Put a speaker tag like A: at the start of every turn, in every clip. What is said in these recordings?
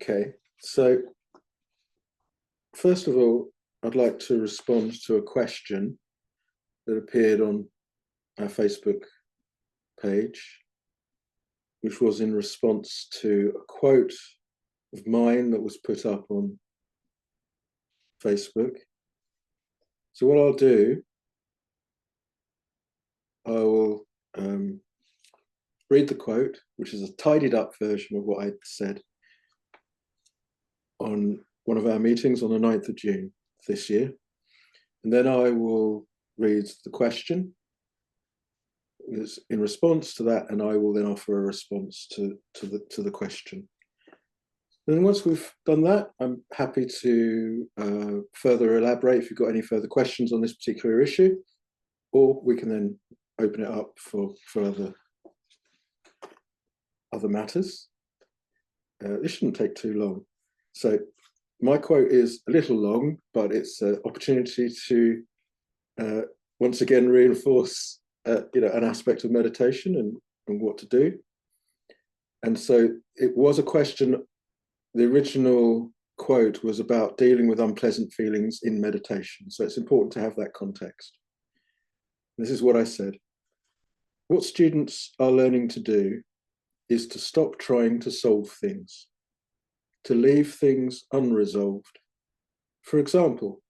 A: Okay, so first of all, I'd like to respond to a question that appeared on our Facebook page, which was in response to a quote of mine that was put up on Facebook. So what I'll do, I will read the quote, which is a tidied up version of what I said on one of our meetings on the 9th of June this year. And then I will read the question in response to that, and I will then offer a response to the question. Then once we've done that, I'm happy to further elaborate if you've got any further questions on this particular issue, or we can then open it up for other matters. This shouldn't take too long. So my quote is a little long, but it's an opportunity to once again reinforce an aspect of meditation and what to do. And so it was a question. The original quote was about dealing with unpleasant feelings in meditation. So it's important to have that context. This is what I said. What students are learning to do is to stop trying to solve things, to leave things unresolved. For example,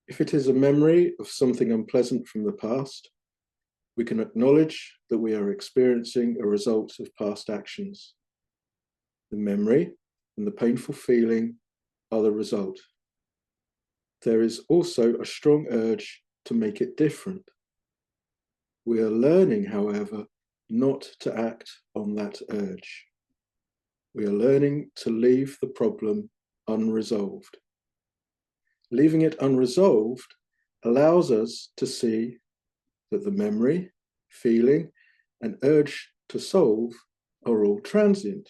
A: if it is a memory of something unpleasant from the past, we can acknowledge that we are experiencing a result of past actions. The memory and the painful feeling are the result. There is also a strong urge to make it different. We are learning, however, not to act on that urge. We are learning to leave the problem unresolved. Leaving it unresolved allows us to see that the memory, feeling, and urge to solve are all transient.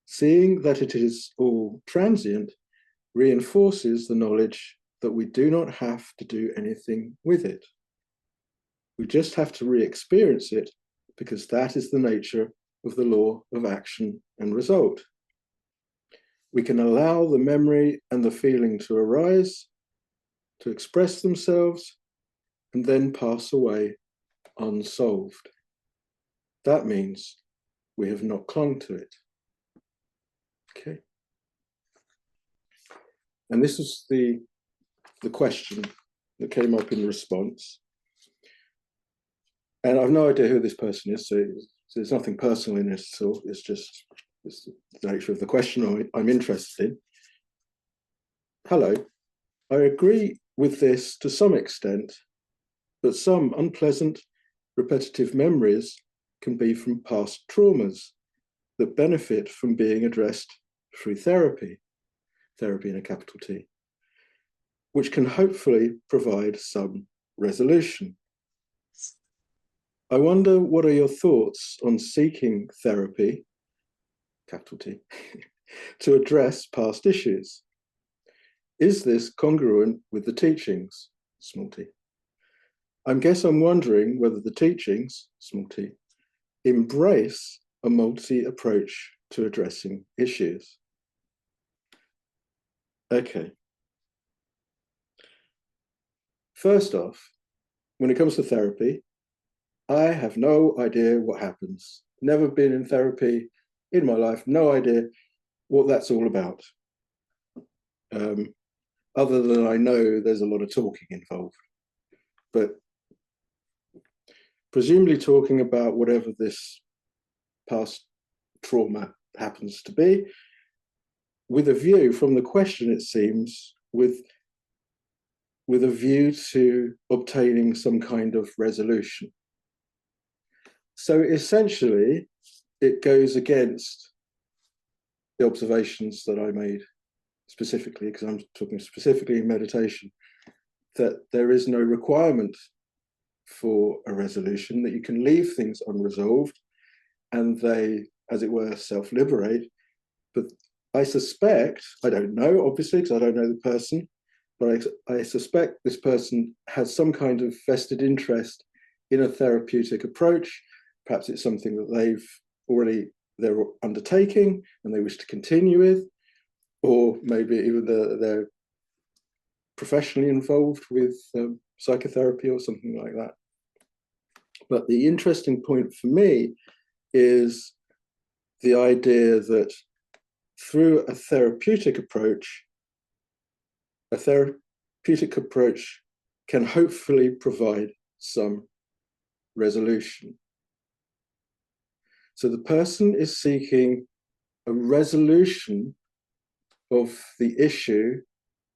A: Seeing that it is all transient reinforces the knowledge that we do not have to do anything with it. We just have to re-experience it because that is the nature of the law of action and result. We can allow the memory and the feeling to arise, to express themselves, and then pass away unsolved. That means we have not clung to it. Okay. And this is the question that came up in response. And I've no idea who this person is, so there's nothing personal in this at all. It's the nature of the question I'm interested in. Hello, I agree with this to some extent, that some unpleasant, repetitive memories can be from past traumas that benefit from being addressed through therapy in a capital T, which can hopefully provide some resolution. I wonder, what are your thoughts on seeking therapy, capital T, to address past issues? Is this congruent with the teachings, small t? I guess I'm wondering whether the teachings, small t, embrace a multi-approach to addressing issues. Okay. First off, when it comes to therapy, I have no idea what happens. Never been in therapy in my life, no idea what that's all about. Other than I know there's a lot of talking involved. But presumably talking about whatever this past trauma happens to be, with a view, from the question it seems, with a view to obtaining some kind of resolution. So essentially, it goes against the observations that I made specifically, because I'm talking specifically in meditation, that there is no requirement for a resolution, that you can leave things unresolved and they, as it were, self-liberate. But I suspect, I don't know, obviously, because I don't know the person, but I suspect this person has some kind of vested interest in a therapeutic approach. Perhaps it's something that they've already they're undertaking and they wish to continue with, or maybe even they're professionally involved with psychotherapy or something like that. But the interesting point for me is the idea that through a therapeutic approach can hopefully provide some resolution. So the person is seeking a resolution of the issue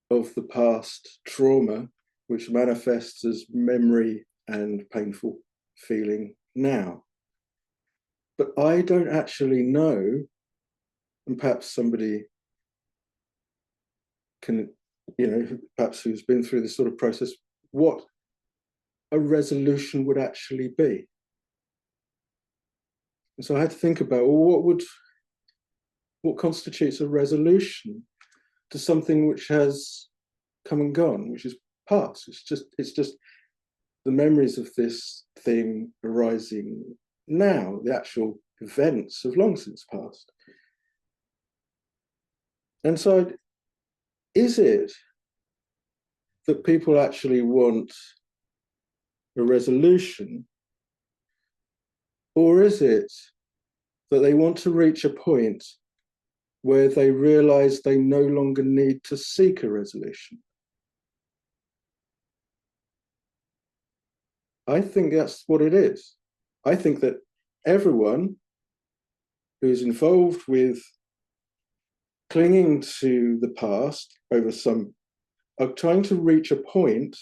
A: of the past trauma, which manifests as memory and painful feeling now. But I don't actually know, and perhaps somebody can, perhaps who's been through this sort of process, what a resolution would actually be. And so I had to think about, well, what constitutes a resolution to something which has come and gone, which is past. It's just the memories of this thing arising now. The actual events have long since passed. And so, is it that people actually want a resolution, or is it that they want to reach a point where they realize they no longer need to seek a resolution? I think that's what it is. I think that everyone who's involved with clinging to the past are trying to reach a point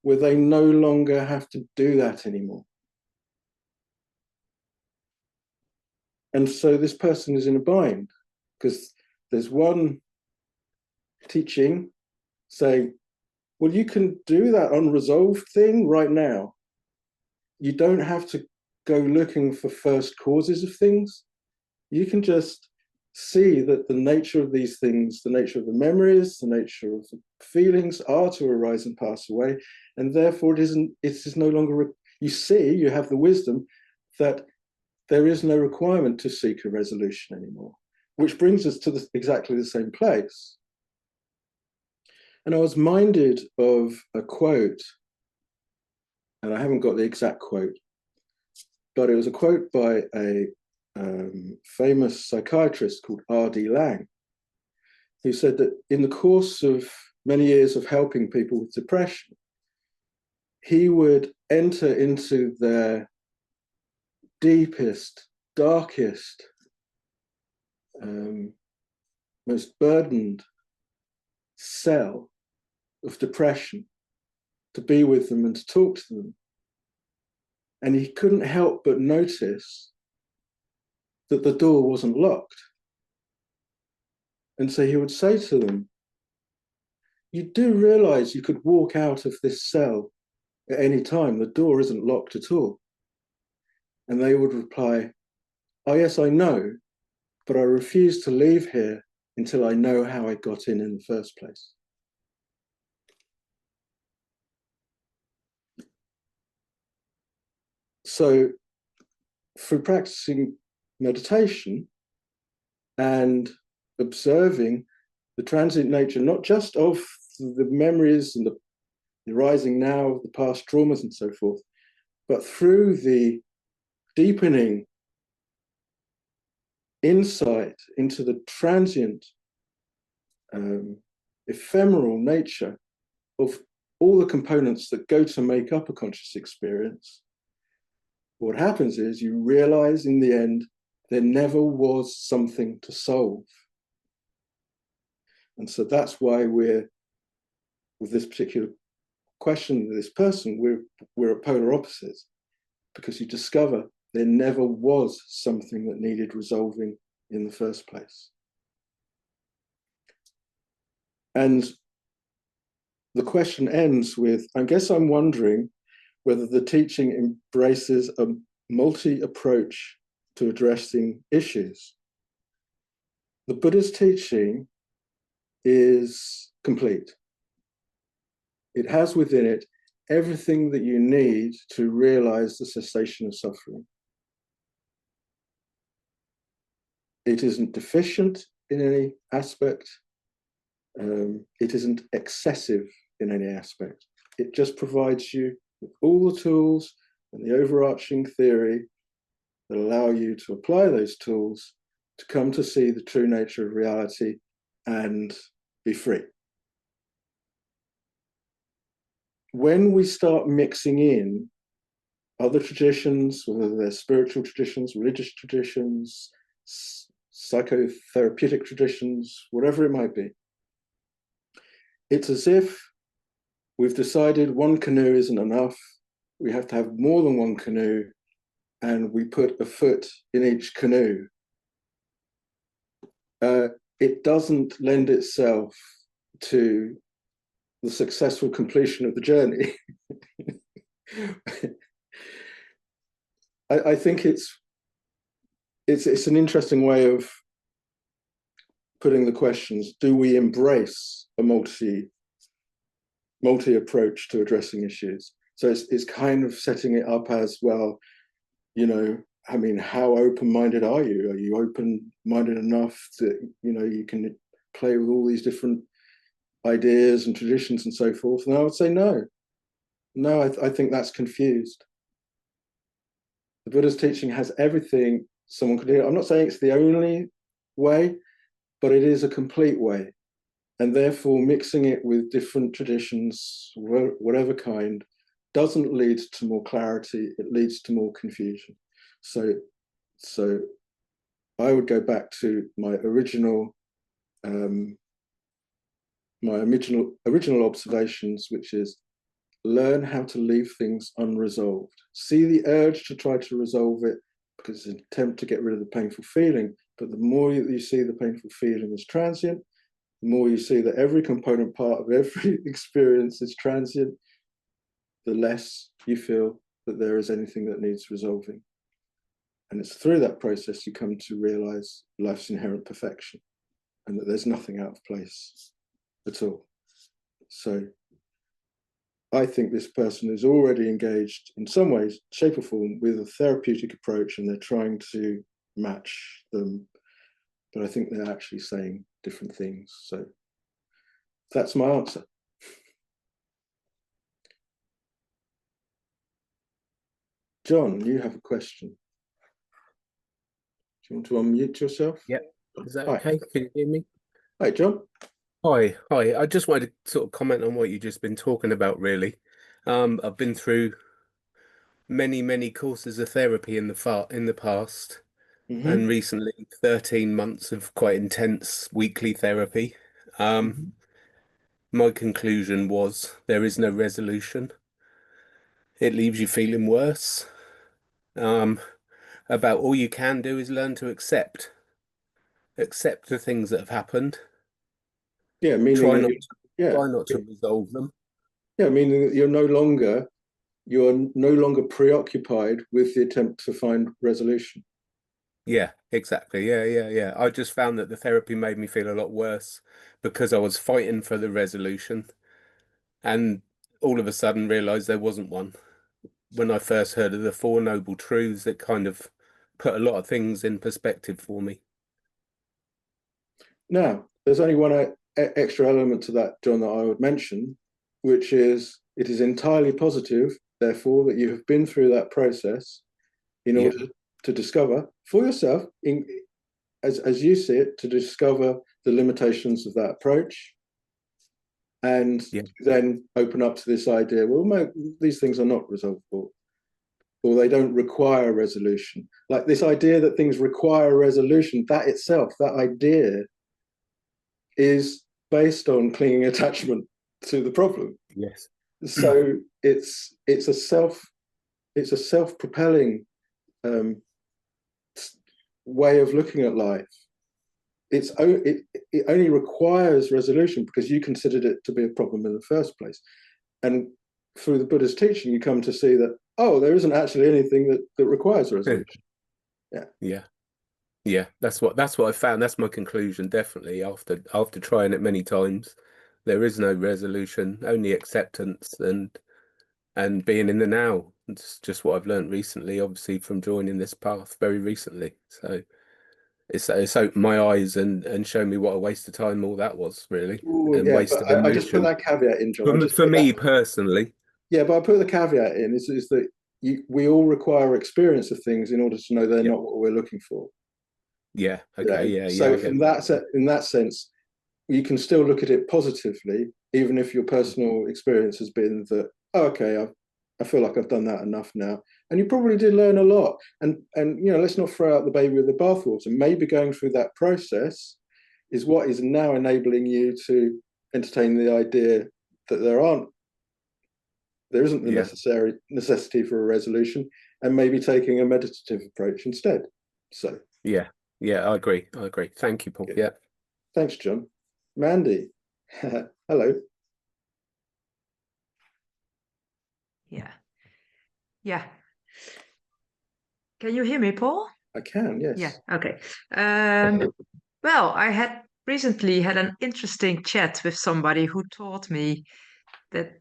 A: where they no longer have to do that anymore. And so this person is in a bind, because there's one teaching saying, well, you can do that unresolved thing right now. You don't have to go looking for first causes of things. You can just see that the nature of these things, the nature of the memories, the nature of the feelings are to arise and pass away. And therefore it is no longer, you have the wisdom that there is no requirement to seek a resolution anymore, which brings us to exactly the same place. And I was minded of a quote, and I haven't got the exact quote, but it was a quote by a famous psychiatrist called R.D. Laing, who said that in the course of many years of helping people with depression, he would enter into their deepest, darkest, most burdened cell of depression to be with them and to talk to them. And he couldn't help but notice that the door wasn't locked. And so he would say to them, you do realize you could walk out of this cell at any time. The door isn't locked at all. And they would reply, oh, yes, I know, but I refuse to leave here until I know how I got in the first place. So through practicing meditation and observing the transient nature, not just of the memories and the arising now of the past traumas and so forth, but through the deepening insight into the transient, ephemeral nature of all the components that go to make up a conscious experience, what happens is you realize in the end there never was something to solve. And so that's why we're, with this particular question, this person, we're at polar opposites, because you discover there never was something that needed resolving in the first place. And the question ends with, I guess I'm wondering whether the teaching embraces a multi-approach to addressing issues. The Buddha's teaching is complete. It has within it everything that you need to realize the cessation of suffering. It isn't deficient in any aspect. It isn't excessive in any aspect. It just provides you with all the tools and the overarching theory that allow you to apply those tools to come to see the true nature of reality and be free. When we start mixing in other traditions, whether they're spiritual traditions, religious traditions, psychotherapeutic traditions, whatever it might be, it's as if we've decided one canoe isn't enough. We have to have more than one canoe, and we put a foot in each canoe. It doesn't lend itself to the successful completion of the journey. I think it's an interesting way of putting the questions. Do we embrace a multi approach to addressing issues? So it's kind of setting it up as, well, you know, I mean, how open-minded are you? Are you open-minded enough that, you know, you can play with all these different ideas and traditions and so forth? And I would say no. No, I think that's confused. The Buddha's teaching has everything someone could do. I'm not saying it's the only way, but it is a complete way. And therefore, mixing it with different traditions, whatever kind, doesn't lead to more clarity. It leads to more confusion. So I would go back to my original observations, which is learn how to leave things unresolved. See the urge to try to resolve it because it's an attempt to get rid of the painful feeling. But the more you see the painful feeling as transient, the more you see that every component part of every experience is transient, the less you feel that there is anything that needs resolving. And it's through that process you come to realize life's inherent perfection and that there's nothing out of place at all. So I think this person is already engaged in some ways, shape or form, with a therapeutic approach, and they're trying to match them. But I think they're actually saying different things. So that's my answer. John, you have a question. Do you want to unmute yourself?
B: Yep. Is that okay? Can you hear me?
A: Hi, John.
B: Hi. I just wanted to sort of comment on what you've just been talking about, really. I've been through many courses of therapy in the past, and recently 13 months of quite intense weekly therapy. My conclusion was there is no resolution. It leaves you feeling worse. About all you can do is learn to accept the things that have happened.
A: Yeah, meaning
B: Try not to resolve them.
A: Yeah, meaning that you're no longer preoccupied with the attempt to find resolution.
B: Yeah, exactly. Yeah. I just found that the therapy made me feel a lot worse because I was fighting for the resolution, and all of a sudden realized there wasn't one. When I first heard of the Four Noble Truths, it kind of put a lot of things in perspective for me.
A: Now, there's only one extra element to that, John, that I would mention, which is it is entirely positive, therefore, that you have been through that process in order to discover for yourself, as you see it, to discover the limitations of that approach, and then open up to this idea, well, these things are not resolvable, or they don't require resolution. Like this idea that things require resolution, that itself, that idea is based on clinging attachment to the problem.
B: Yes.
A: So it's a self-propelling way of looking at life. It only requires resolution because you considered it to be a problem in the first place. And through the Buddha's teaching, you come to see that, oh, there isn't actually anything that requires resolution.
B: Yeah, that's what I found. That's my conclusion, definitely, after trying it many times. There is no resolution, only acceptance and being in the now. It's just what I've learned recently, obviously from joining this path very recently. So It's opened my eyes and shown me what a waste of time all that was, really,
A: Ooh,
B: and
A: yeah,
B: waste
A: but
B: of
A: I just put
B: emotion.
A: that caveat in, John. I
B: For
A: just
B: for
A: put that.
B: me personally,
A: Yeah, but I put the caveat in is that we all require experience of things in order to know they're
B: yeah,
A: not what we're looking for.
B: yeah,
A: You
B: okay,
A: know,
B: yeah, yeah,
A: so
B: I get
A: in that sense, you can still look at it positively, even if your personal experience has been that, oh, okay, I feel like I've done that enough now. And you probably did learn a lot. And you know, let's not throw out the baby with the bathwater. Maybe going through that process is what is now enabling you to entertain the idea that there isn't the
B: yeah,
A: necessary necessity for a resolution, and maybe taking a meditative approach instead. So,
B: yeah, yeah, I agree. I agree. Thank you, Paul.
A: yeah.
B: Yeah.
A: Thanks, John. Mandy, hello.
C: Yeah. Yeah. Can you hear me, Paul?
A: I can,
C: Yeah.
A: yes.
C: Okay. Well, I had recently had an interesting chat with somebody who taught me that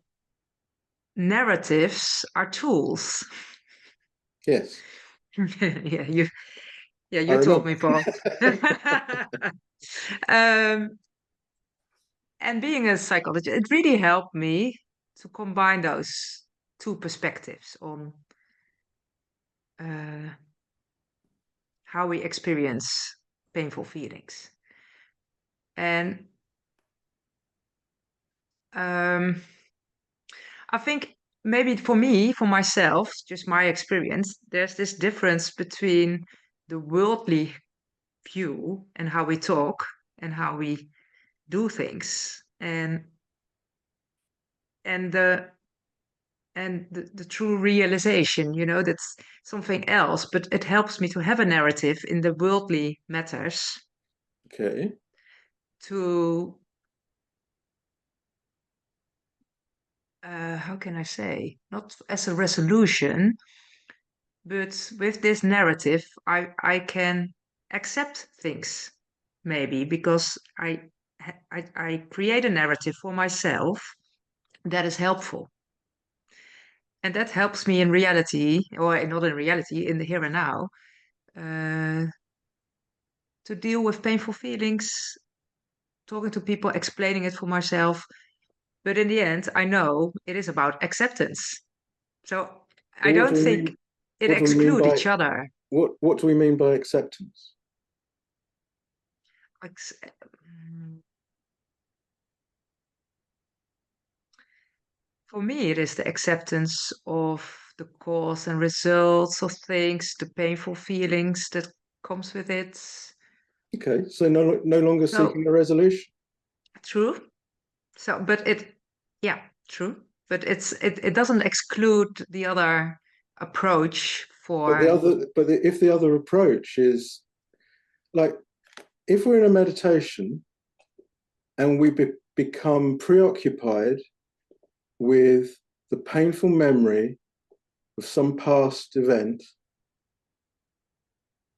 C: narratives are tools.
A: Yes,
C: Yeah, you
A: I
C: you told
A: remember.
C: me, Paul. Um, and being a psychologist, it really helped me to combine those two perspectives on uh, how we experience painful feelings. And um, I think maybe for me, for myself, just my experience, there's this difference between the worldly view and how we talk and how we do things, and the true realization, that's something else. But it helps me to have a narrative in the worldly matters
A: Okay,
C: to how can I say, not as a resolution, but with this narrative, I can accept things maybe because I create a narrative for myself that is helpful, and that helps me in reality, or not in reality, in the here and now, uh, to deal with painful feelings, talking to people, explaining it for myself. But in the end, I know it is about acceptance. So
A: so
C: I don't think it
A: what do we mean
C: exclude
A: by
C: each other.
A: what do we mean by acceptance?
C: Ex- mm, For me, it is the acceptance of the cause and results of things, the painful feelings that comes with it.
A: Okay, so no longer
C: So
A: seeking a resolution.
C: true. So, but yeah, true. But it doesn't exclude the other approach for.
A: If the other approach is like, if we're in a meditation and we become preoccupied with the painful memory of some past event,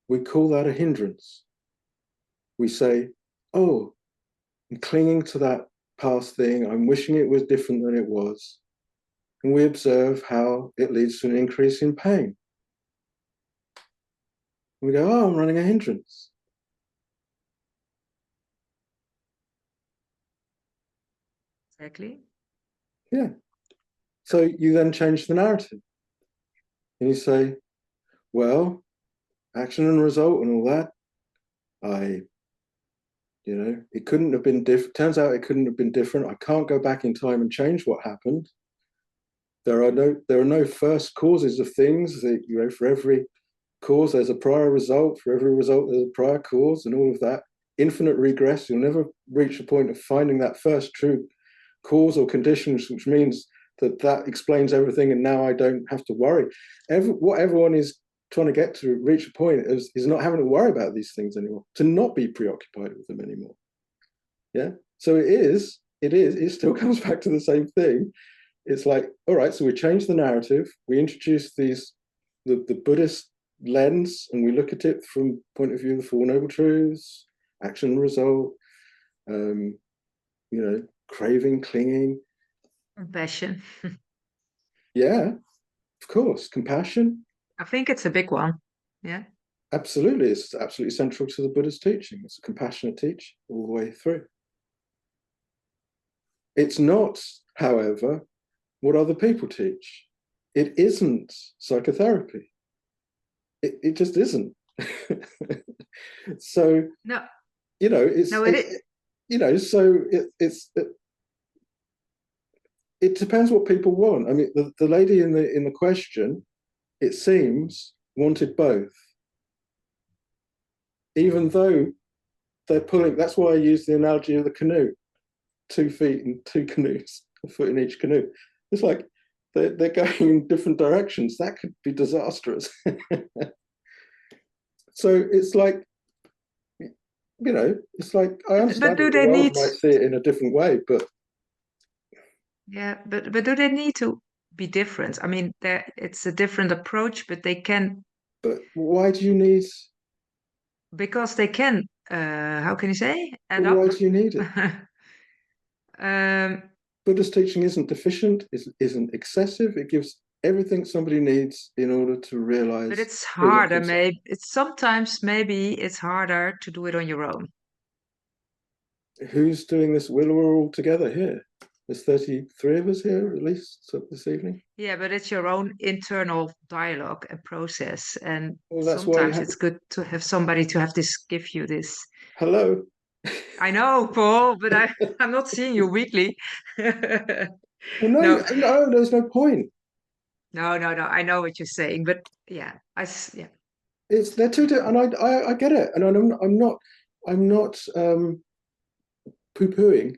A: we call that a hindrance. We say, oh, I'm clinging to that past thing. I'm wishing it was different than it was. And we observe how it leads to an increase in pain. We go, oh, I'm running a hindrance.
C: Exactly.
A: Yeah. So you then change the narrative and you say, well, action and result and all that, I, it couldn't have been different. Turns out it couldn't have been different. I can't go back in time and change what happened. There are no first causes of things. That, for every cause, there's a prior result. For every result, there's a prior cause, and all of that. Infinite regress. You'll never reach the point of finding that first true cause or conditions, which means that explains everything, and now I don't have to worry. What everyone is trying to get to reach a point is not having to worry about these things anymore, to not be preoccupied with them anymore. Yeah. So it still comes back to the same thing. It's like, all right, so we change the narrative, we introduce the Buddhist lens, and we look at it from point of view of the Four Noble Truths, action and result, um, craving, clinging.
C: Compassion.
A: Yeah, of course. Compassion.
C: I think it's a big one. Yeah.
A: Absolutely, it's absolutely central to the Buddha's teaching. It's a compassionate teaching all the way through. It's not, however, what other people teach. It isn't psychotherapy. It just isn't. So,
C: No,
A: it's
C: no, it is.
A: so it depends what people want. I mean, the lady in the question, it seems, wanted both, even though they're pulling. That's why I use the analogy of the canoe: 2 feet in 2 canoes, a foot in each canoe. It's like they're going in different directions. That could be disastrous. So it's like, it's like I
C: But
A: understand
C: do
A: that the
C: they
A: world
C: need?
A: might see it in a different way, but
C: Yeah, but do they need to be different? I mean, it's a different approach, but they can
A: why do you need?
C: because they can. How can you say? Add up.
A: Why do you need it?
C: um,
A: Buddhist teaching isn't deficient, isn't excessive. It gives everything somebody needs in order to
C: but
A: realize
C: it's
A: freedom
C: harder.
A: from suffering.
C: Maybe it's sometimes maybe it's harder to do it on your own.
A: Who's doing this? We're all together here. There's 33 of us here, at least, this evening.
C: Yeah, but it's your own internal dialogue and process, and
A: Well, that's why you
C: sometimes
A: have.
C: it's good to have somebody to have this give you this.
A: Hello.
C: I know, Paul, but I'm not seeing you weekly.
A: Well, no,
C: No,
A: no, there's no point.
C: no. I know what you're saying, but yeah, yeah.
A: They're too, and I get it, and I'm not poo-pooing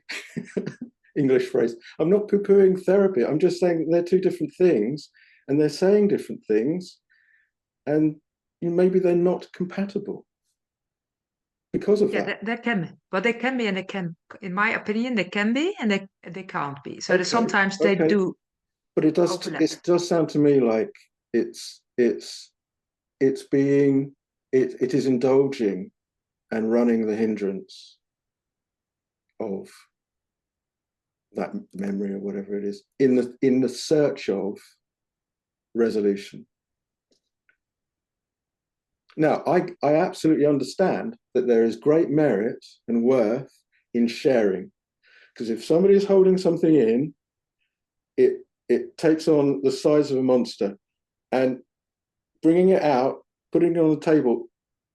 A: English phrase. I'm not poo-pooing therapy. I'm just saying that they're two different things, and they're saying different things, and maybe they're not compatible because of
C: Yeah,
A: that.
C: that can be, but they can be, and they can, in my opinion, they can be, and they can't be. So that
A: Okay,
C: sometimes they
A: okay,
C: do
A: but
C: overlap.
A: it does sound to me like it's being it is indulging and running the hindrance of that memory or whatever it is in the search of resolution. Now, I absolutely understand that there is great merit and worth in sharing, because if somebody is holding something in, it takes on the size of a monster, and bringing it out, putting it on the table,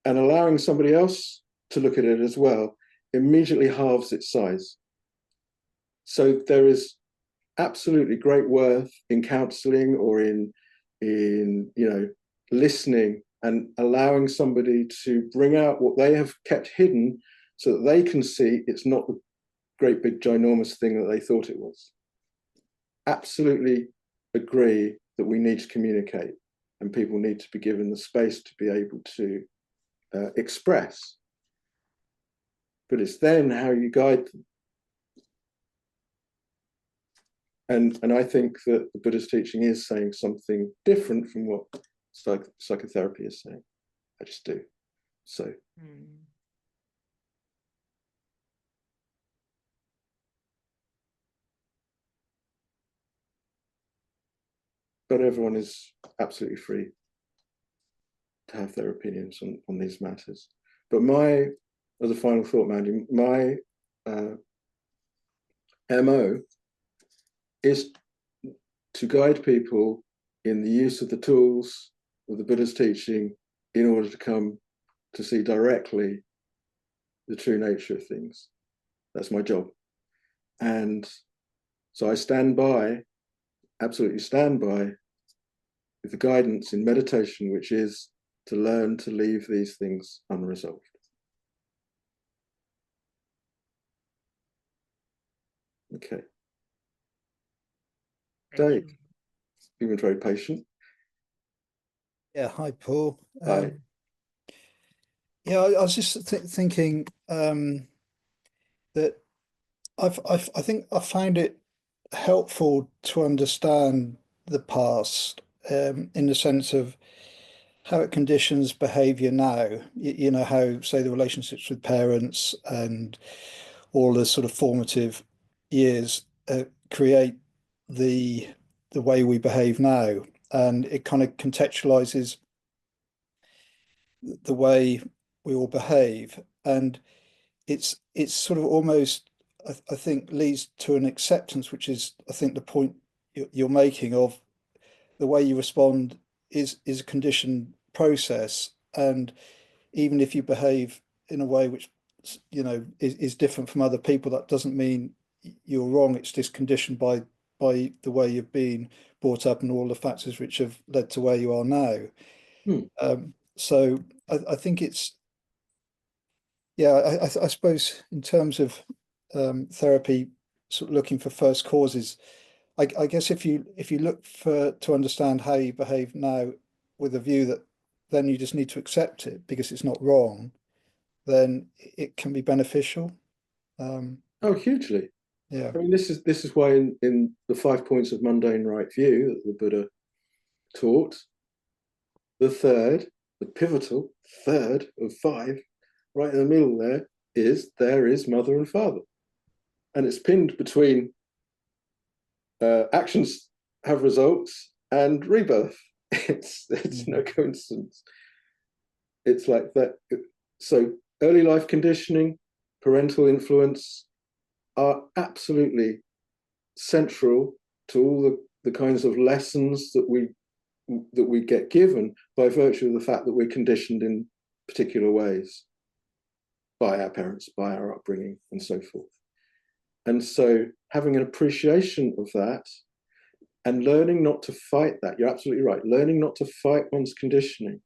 A: and allowing somebody else to look at it as well immediately halves its size. So there is absolutely great worth in counseling or in listening and allowing somebody to bring out what they have kept hidden so that they can see it's not the great big ginormous thing that they thought it was. Absolutely agree that we need to communicate and people need to be given the space to be able to express, but it's then how you guide them. And I think that the Buddha's teaching is saying something different from what psychotherapy is saying. I just do. So.
C: Hmm.
A: But everyone is absolutely free to have their opinions on these matters. But as a final thought, Mandy, my MO is to guide people in the use of the tools of the Buddha's teaching in order to come to see directly the true nature of things. That's my job. And so I absolutely stand by with the guidance in meditation, which is to learn to leave these things unresolved. Okay. Dave, you've been very patient.
D: Yeah, hi, Paul.
A: Hi.
D: Yeah, I was just thinking that I think I found it helpful to understand the past in the sense of how it conditions behavior now. You know, how, say, the relationships with parents and all the sort of formative years create the way we behave now, and it kind of contextualizes the way we all behave, and it's sort of almost, I think, leads to an acceptance, which is, I think, the point you're making, of the way you respond is a conditioned process, and even if you behave in a way which, you know, is different from other people, that doesn't mean you're wrong. It's just conditioned by the way you've been brought up and all the factors which have led to where you are now. So I think it's, yeah, I suppose in terms of therapy, sort of looking for first causes, I guess if you look to understand how you behave now with a view that then you just need to accept it because it's not wrong, then it can be beneficial.
A: Oh, hugely.
D: Yeah.
A: I mean, this is why in the 5 points of mundane right view that the Buddha taught, the third, the pivotal third of 5, right in the middle there is mother and father. And it's pinned between actions have results and rebirth. It's no coincidence. It's like that. So early life conditioning, parental influence are absolutely central to all the kinds of lessons that we get given by virtue of the fact that we're conditioned in particular ways by our parents, by our upbringing, and so forth. And so having an appreciation of that and learning not to fight that, you're absolutely right, learning not to fight one's conditioning,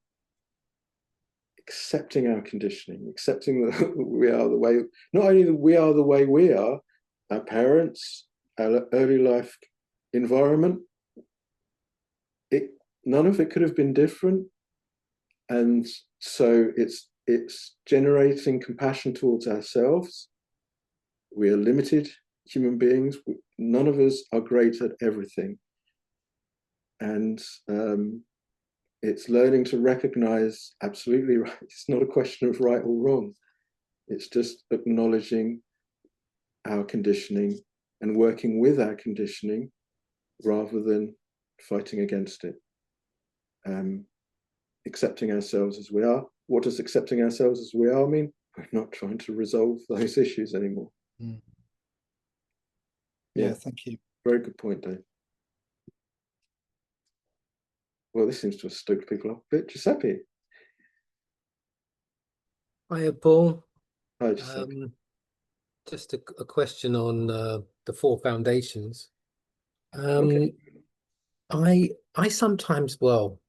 A: accepting our conditioning, accepting that we are the way, not only that we are the way we are, our parents, our early life environment, none of it could have been different. And so it's generating compassion towards ourselves. We are limited human beings. None of us are great at everything. And it's learning to recognize, absolutely right, it's not a question of right or wrong. It's just acknowledging our conditioning and working with our conditioning rather than fighting against it. Accepting ourselves as we are. What does accepting ourselves as we are mean? We're not trying to resolve those issues anymore.
D: Yeah, thank you.
A: Very good point, Dave. Well, this seems to have stoked people up a bit. Giuseppe.
E: Hiya, Paul.
A: Hi, Giuseppe.
E: Just a question on the 4 foundations.
A: Okay.
E: I sometimes, well,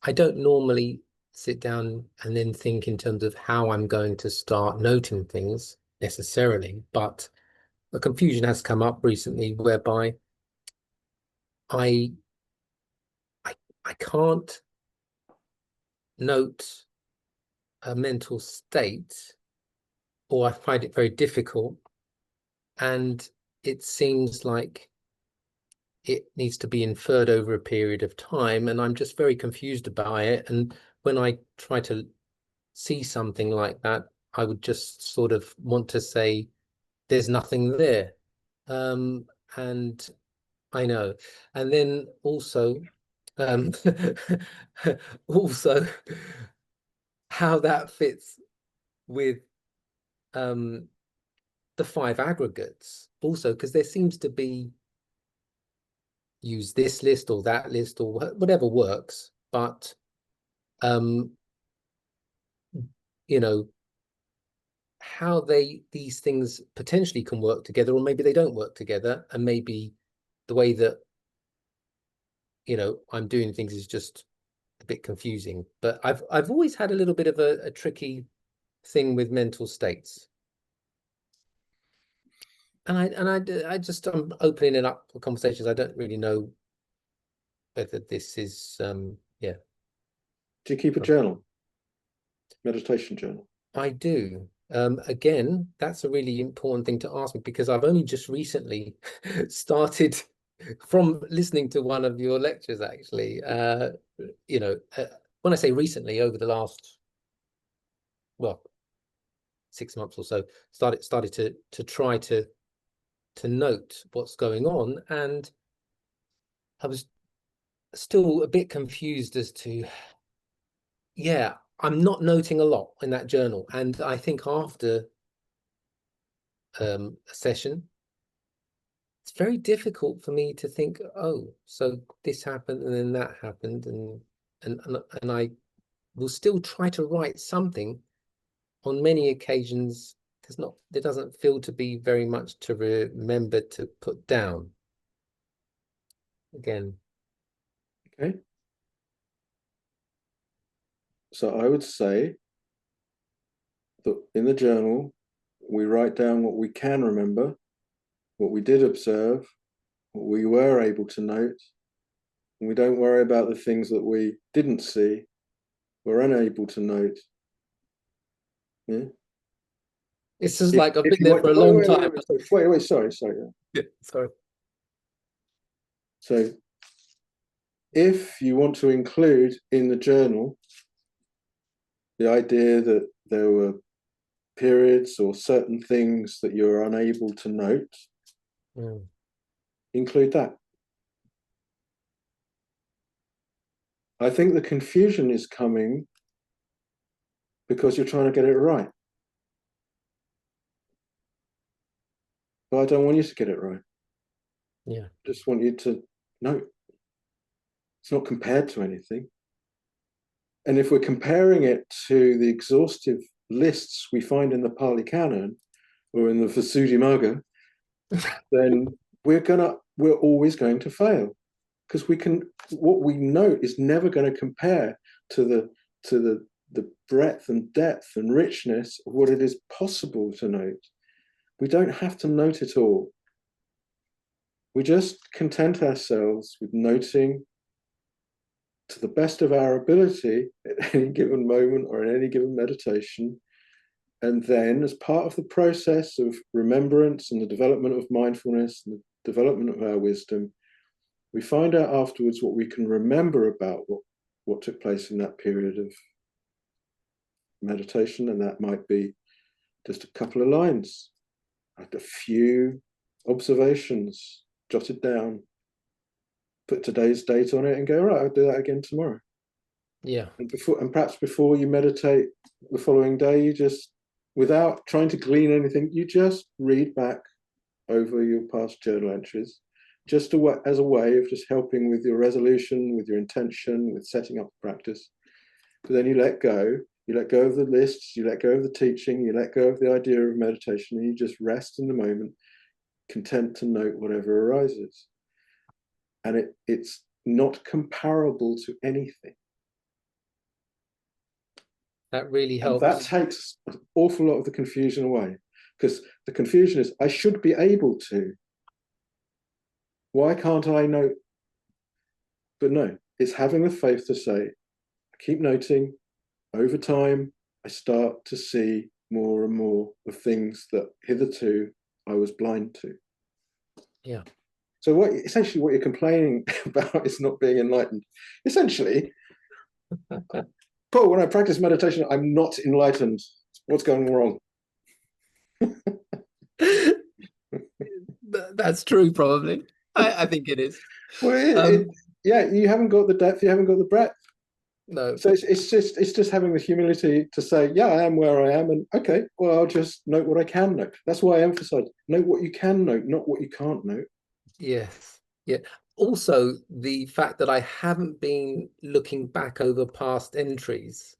E: I don't normally sit down and then think in terms of how I'm going to start noting things necessarily, but a confusion has come up recently whereby I can't note a mental state, or I find it very difficult, and it seems like it needs to be inferred over a period of time, and I'm just very confused about it. And when I try to see something like that, I would just sort of want to say there's nothing there. And I know. And then also also how that fits with the 5 aggregates also, because there seems to be use this list or that list or whatever works, but you know, how these things potentially can work together, or maybe they don't work together, and maybe the way that, you know, I'm doing things is just a bit confusing. But I've always had a little bit of a tricky thing with mental states, and I just, I'm opening it up for conversations. I don't really know whether this is yeah.
A: Do you keep a journal? Meditation journal?
E: I do. Again, that's a really important thing to ask me, because I've only just recently started from listening to one of your lectures, actually. You know, when I say recently, over the last, well, 6 months or so, started to try to note what's going on, and I was still a bit confused as to, yeah, I'm not noting a lot in that journal. And I think after a session, it's very difficult for me to think, oh, so this happened and then that happened, and I will still try to write something. On many occasions, there doesn't feel to be very much to remember to put down. Again.
A: Okay. So I would say that in the journal, we write down what we can remember, what we did observe, what we were able to note, and we don't worry about the things that we didn't see, we're unable to note. Yeah.
E: It's just like I've been
A: you
E: there
A: want,
E: for a long time.
A: Wait, sorry.
E: Yeah, sorry.
A: So if you want to include in the journal the idea that there were periods or certain things that you're unable to note, include that. I think the confusion is coming because you're trying to get it right. But I don't want you to get it right.
E: Yeah.
A: I just want you to know. It's not compared to anything. And if we're comparing it to the exhaustive lists we find in the Pali Canon or in the Visuddhimagga, then we're always going to fail, because what we note is never going to compare to the breadth and depth and richness of what it is possible to note. We don't have to note it all. We just content ourselves with noting to the best of our ability at any given moment or in any given meditation. And then, as part of the process of remembrance and the development of mindfulness and the development of our wisdom, we find out afterwards what we can remember about what took place in that period of meditation. And that might be just a couple of lines, like a few observations jotted down, put today's date on it and go, right, I'll do that again tomorrow.
E: Yeah.
A: And perhaps before you meditate the following day, you just, without trying to glean anything, you just read back over your past journal entries, just as a way of just helping with your resolution, with your intention, with setting up the practice. But then you let go of the lists, you let go of the teaching, you let go of the idea of meditation, and you just rest in the moment, content to note whatever arises. And it's not comparable to anything.
E: That really helps.
A: And that takes an awful lot of the confusion away, because the confusion is, I should be able to. Why can't I note? But no, it's having the faith to say, I keep noting. Over time, I start to see more and more of things that hitherto I was blind to.
E: Yeah.
A: So essentially what you're complaining about is not being enlightened. Essentially, Paul, when I practice meditation, I'm not enlightened. What's going wrong?
E: That's true, probably. I think it is.
A: Well, yeah, you haven't got the depth, you haven't got the breadth.
E: No.
A: So it's just having the humility to say, yeah, I am where I am, and okay, well, I'll just note what I can note. That's why I emphasize note what you can note, not what you can't note.
E: Yes. Yeah. Also, the fact that I haven't been looking back over past entries,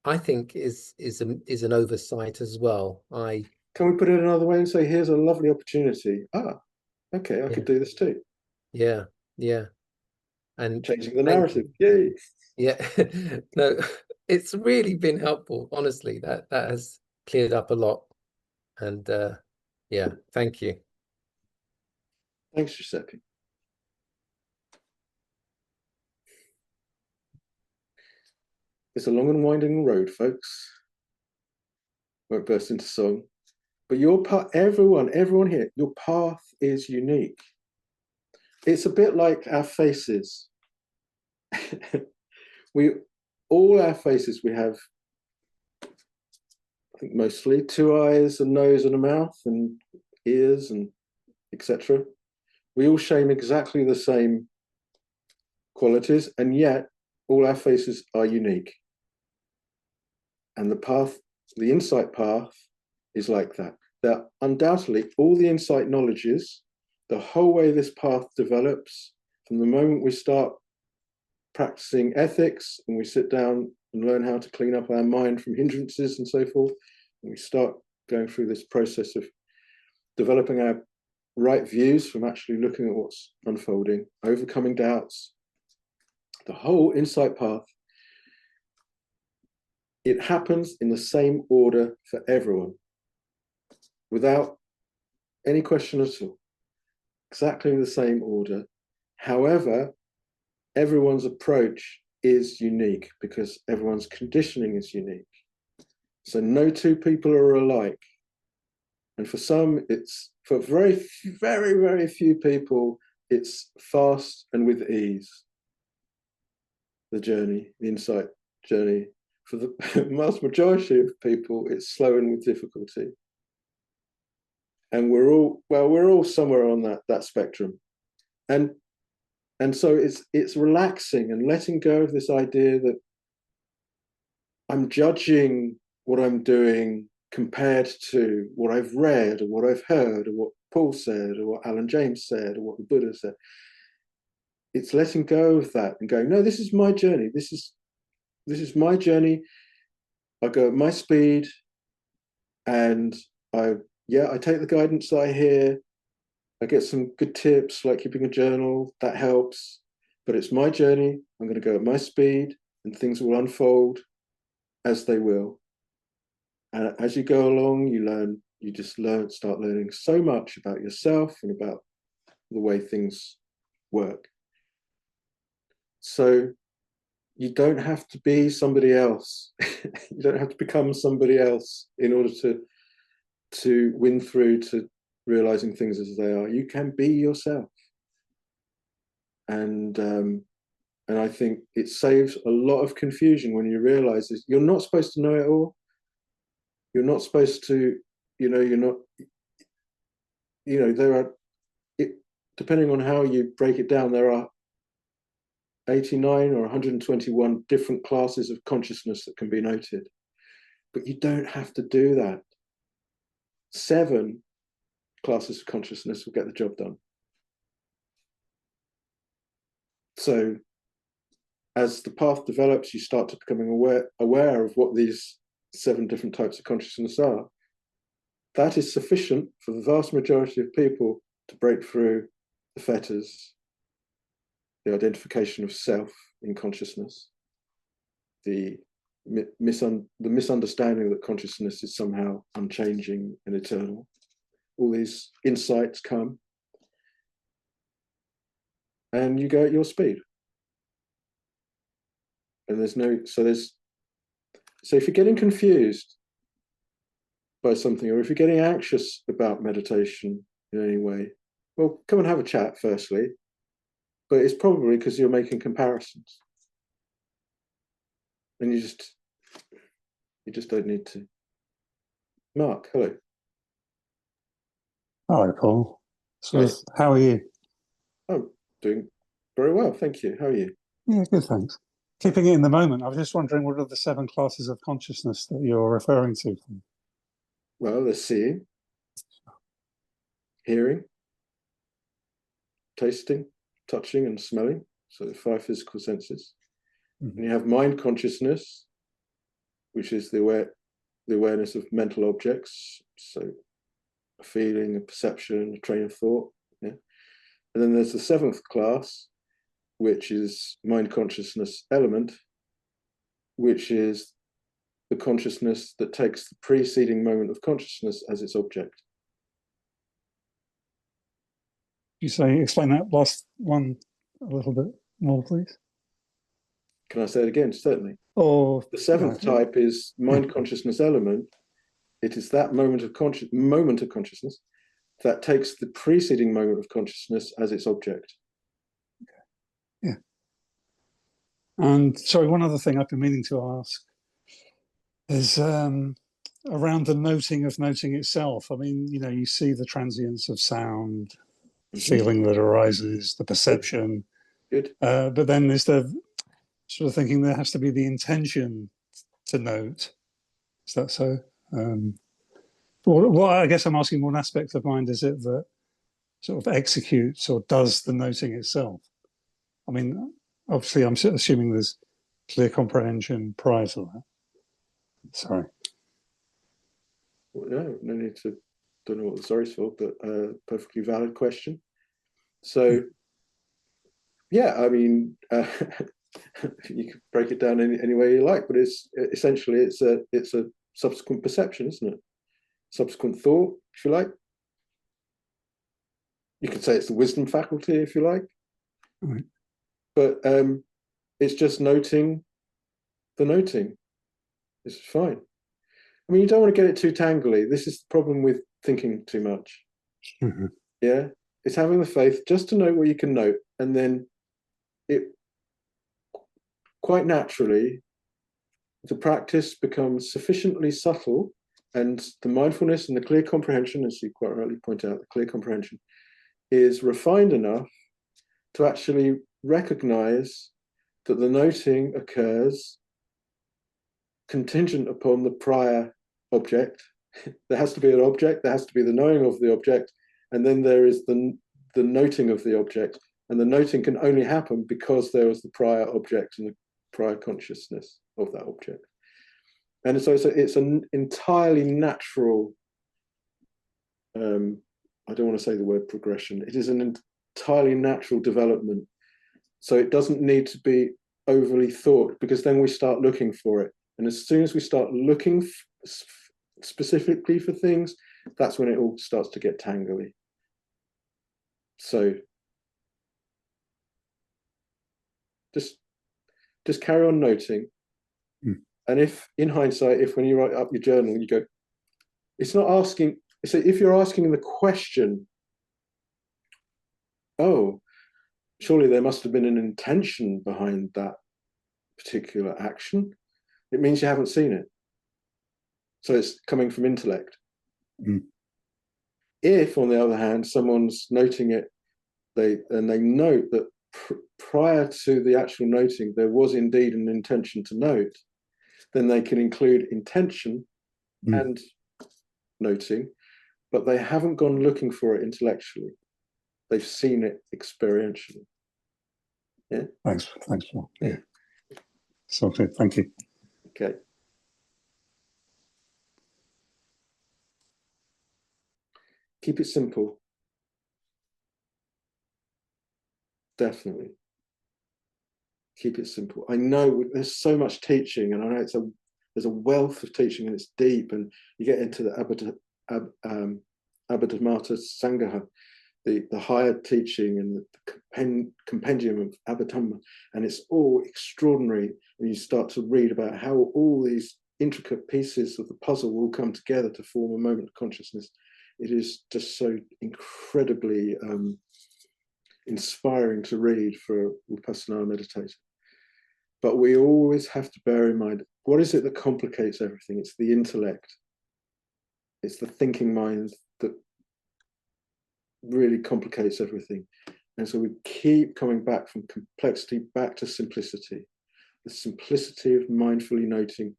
E: I think is an oversight as well.
A: Can we put it another way and say, here's a lovely opportunity. Okay, I could do this too.
E: Yeah. And
A: changing the narrative. Yay.
E: Yeah. No, it's really been helpful. Honestly, that has cleared up a lot. And yeah, thank you.
A: Thanks, Giuseppe. It's a long and winding road, folks. Won't burst into song. But your path, everyone here, your path is unique. It's a bit like our faces. All our faces, we have, I think mostly 2 eyes, a nose and a mouth and ears and etc. We all share exactly the same qualities, and yet all our faces are unique. And the path, the insight path, is like that. That undoubtedly all the insight knowledges, the whole way this path develops, from the moment we start practicing ethics and we sit down and learn how to clean up our mind from hindrances and so forth, and we start going through this process of developing our right views from actually looking at what's unfolding, overcoming doubts, the whole insight path, it happens in the same order for everyone, without any question at all. Exactly the same order. However, everyone's approach is unique because everyone's conditioning is unique. So no two people are alike. And for some, it's, for very, very, very few people, it's fast and with ease. The journey, the insight journey. For the vast majority of people, it's slow and with difficulty. And we're all somewhere on that spectrum. And so it's relaxing and letting go of this idea that I'm judging what I'm doing compared to what I've read or what I've heard or what Paul said or what Alan James said or what the Buddha said. It's letting go of that and going, no, this is my journey. This is my journey. I go at my speed, and I take the guidance that I hear. I get some good tips like keeping a journal, that helps. But it's my journey. I'm going to go at my speed, and things will unfold as they will. And as you go along, you just start learning so much about yourself and about the way things work. So you don't have to be somebody else. You don't have to become somebody else in order to win through to realizing things as they are. You can be yourself. And I think it saves a lot of confusion when you realize this. You're not supposed to know it all. You're not supposed to, there are, depending on how you break it down, there are 89 or 121 different classes of consciousness that can be noted. But you don't have to do that. 7 classes of consciousness will get the job done. So as the path develops, you start to becoming aware of what these 7 different types of consciousness are. That is sufficient for the vast majority of people to break through the fetters, the identification of self in consciousness, the misunderstanding that consciousness is somehow unchanging and eternal. All these insights come, and you go at your speed. And so if you're getting confused by something, or if you're getting anxious about meditation in any way, well, come and have a chat firstly, but it's probably because you're making comparisons. And you just don't need to. Mark, hello.
F: Hello, Paul. How are you?
A: I'm doing very well, thank you. How are you?
F: Yeah, good, thanks. Keeping it in the moment, I was just wondering, what are the 7 classes of consciousness that you're referring to?
A: Well, there's seeing, hearing, tasting, touching, and smelling. So the 5 physical senses. And you have mind consciousness, which is the awareness of mental objects. So a feeling, a perception, a train of thought. Yeah. And then there's the 7th class, which is mind consciousness element, which is the consciousness that takes the preceding moment of consciousness as its object.
F: Explain that last one a little bit more, please?
A: Can I say it again? Certainly.
F: Or
A: the 7th type is mind consciousness element. It is that moment of consciousness that takes the preceding moment of consciousness as its object.
F: Okay. Yeah. And sorry, one other thing I've been meaning to ask is around the noting itself. I mean, you see the transience of sound, the feeling that arises, the perception.
A: Good.
F: But then there's the sort of thinking there has to be the intention to note. Is that so? Well, I guess I'm asking what aspect of mind is it that sort of executes or does the noting itself? I mean, obviously, I'm assuming there's clear comprehension prior to that. Sorry.
A: Well, no need to. Don't know what the sorry's for, but perfectly valid question. So, yeah, I mean, you could break it down any way you like, but it's essentially it's a subsequent perception, isn't it? Subsequent thought, if you like. You could say it's the wisdom faculty, if you like.
F: Right.
A: But it's just noting the noting. It's fine. I mean, you don't want to get it too tangly. This is the problem with thinking too much.
F: Mm-hmm.
A: Yeah, it's having the faith just to note what you can note, and then it quite naturally the practice becomes sufficiently subtle, and the mindfulness and the clear comprehension, as you quite rightly point out, the clear comprehension is refined enough to actually recognize that the noting occurs contingent upon the prior object. There has to be an object, there has to be the knowing of the object, and then there is the noting of the object. And the noting can only happen because there was the prior object and the prior consciousness of that object. And so it's an entirely natural, I don't want to say the word progression, it is an entirely natural development. So it doesn't need to be overly thought, because then we start looking for it. And as soon as we start looking specifically for things, that's when it all starts to get tangly. So just carry on noting. And if in hindsight, if when you write up your journal, you go, it's not asking, so if you're asking the question, oh, surely there must have been an intention behind that particular action, it means you haven't seen it. So it's coming from intellect. If, on the other hand, someone's noting it, they note that prior to the actual noting, there was indeed an intention to note, then they can include intention and noting, but they haven't gone looking for it intellectually. They've seen it experientially. Yeah.
F: Thanks, Paul. Yeah. So good. Thank you.
A: Okay. Keep it simple. Definitely. Keep it simple. I know there's so much teaching, and I know there's a wealth of teaching, and it's deep, and you get into the Abhidhamma Sangha, the higher teaching, and the compendium of Abhidhamma, and it's all extraordinary. And you start to read about how all these intricate pieces of the puzzle will come together to form a moment of consciousness. It is just so incredibly inspiring to read for a Vipassana meditator. But we always have to bear in mind, what is it that complicates everything? It's the intellect. It's the thinking mind that really complicates everything. And so we keep coming back from complexity back to simplicity. The simplicity of mindfully noting,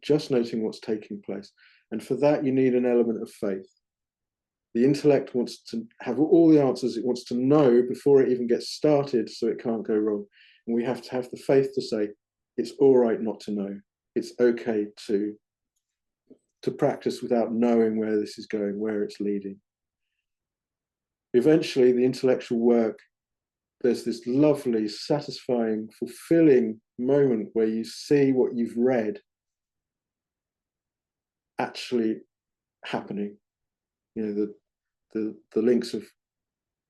A: just noting what's taking place. And for that, you need an element of faith. The intellect wants to have all the answers, it wants to know before it even gets started, so it can't go wrong. And we have to have the faith to say, it's all right not to know. It's okay to practice without knowing where this is going, where it's leading. Eventually, the intellectual work, there's this lovely, satisfying, fulfilling moment where you see what you've read actually happening. You know, the links of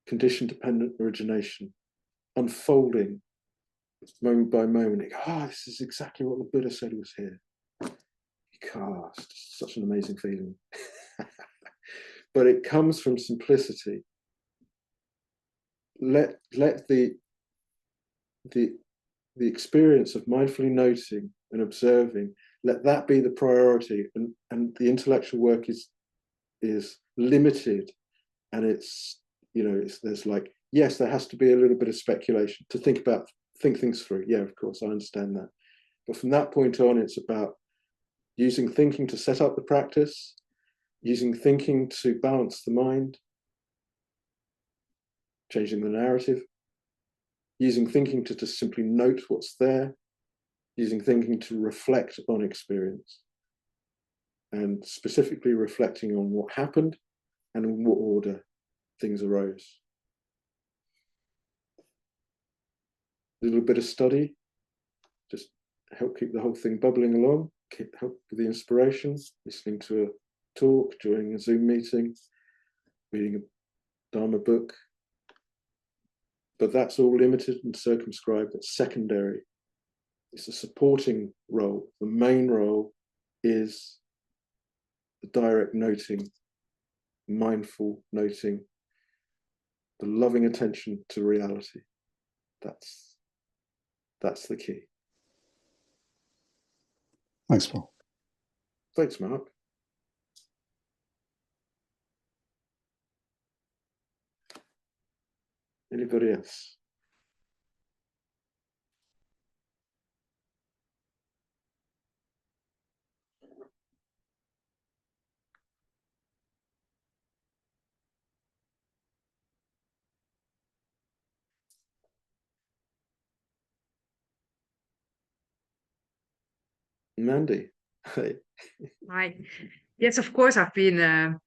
A: condition-dependent origination unfolding moment by moment. You go, this is exactly what the Buddha said was here. It's such an amazing feeling. But it comes from simplicity. Let the experience of mindfully noting and observing, let that be the priority, and the intellectual work is limited, and it's, you know, there's like, yes, there has to be a little bit of speculation to think things through. Yeah, of course, I understand that. But from that point on, it's about using thinking to set up the practice, using thinking to balance the mind, changing the narrative, using thinking to just simply note what's there, using thinking to reflect on experience, and specifically reflecting on what happened and in what order things arose. A little bit of study, just help keep the whole thing bubbling along, help with the inspiration, listening to a talk, joining a Zoom meeting, reading a Dharma book. But that's all limited and circumscribed, that's secondary. It's a supporting role. The main role is the direct noting, mindful noting, the loving attention to reality. That's the key.
F: Thanks, Paul.
A: Thanks, Mark. Anybody else? Mandy. Hey.
C: Hi. Yes, of course, I've been